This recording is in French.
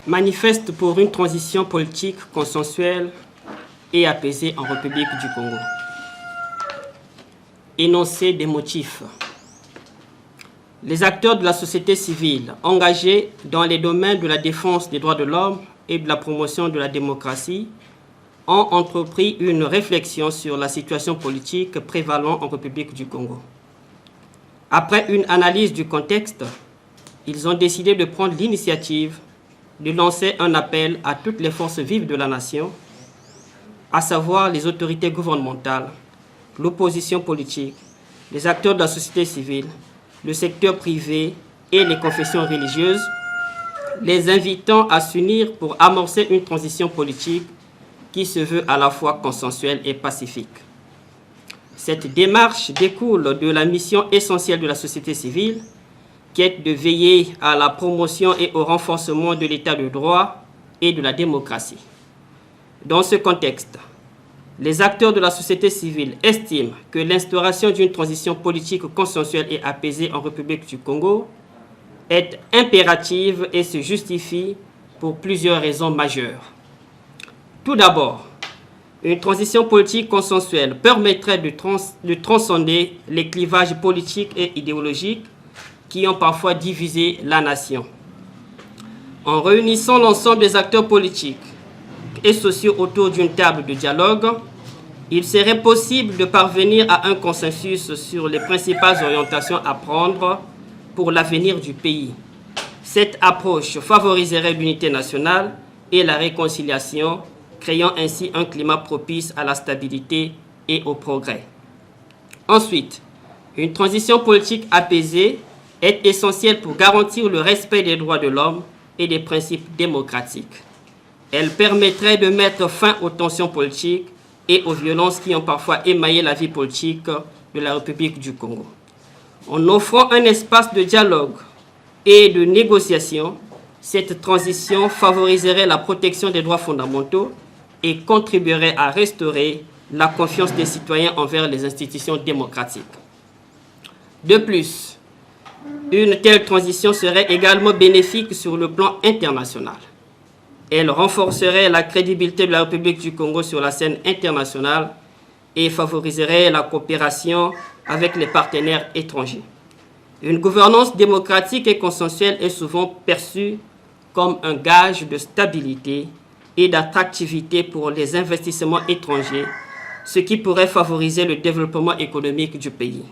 manifeste pour une transition politique consensuelle et apaisée en République du Congo. Énoncé des motifs. Les acteurs de la société civile engagés dans les domaines de la défense des droits de l'homme et de la promotion de la démocratie ont entrepris une réflexion sur la situation politique prévalant en République du Congo. Après une analyse du contexte, ils ont décidé de prendre l'initiative de lancer un appel à toutes les forces vives de la nation, à savoir les autorités gouvernementales, l'opposition politique, les acteurs de la société civile, le secteur privé et les confessions religieuses, les invitant à s'unir pour amorcer une transition politique qui se veut à la fois consensuelle et pacifique. Cette démarche découle de la mission essentielle de la société civile, qui est de veiller à la promotion et au renforcement de l'état de droit et de la démocratie. Dans ce contexte, les acteurs de la société civile estiment que l'instauration d'une transition politique consensuelle et apaisée en République du Congo est impérative et se justifie pour plusieurs raisons majeures. Tout d'abord, une transition politique consensuelle permettrait de transcender les clivages politiques et idéologiques qui ont parfois divisé la nation. En réunissant l'ensemble des acteurs politiques et sociaux autour d'une table de dialogue, il serait possible de parvenir à un consensus sur les principales orientations à prendre pour l'avenir du pays. Cette approche favoriserait l'unité nationale et la réconciliation, créant ainsi un climat propice à la stabilité et au progrès. Ensuite, une transition politique apaisée est essentielle pour garantir le respect des droits de l'homme et des principes démocratiques. Elle permettrait de mettre fin aux tensions politiques et aux violences qui ont parfois émaillé la vie politique de la République du Congo. En offrant un espace de dialogue et de négociation, cette transition favoriserait la protection des droits fondamentaux et contribuerait à restaurer la confiance des citoyens envers les institutions démocratiques. De plus, une telle transition serait également bénéfique sur le plan international. Elle renforcerait la crédibilité de la République du Congo sur la scène internationale et favoriserait la coopération avec les partenaires étrangers. Une gouvernance démocratique et consensuelle est souvent perçue comme un gage de stabilité et d'attractivité pour les investissements étrangers, ce qui pourrait favoriser le développement économique du pays.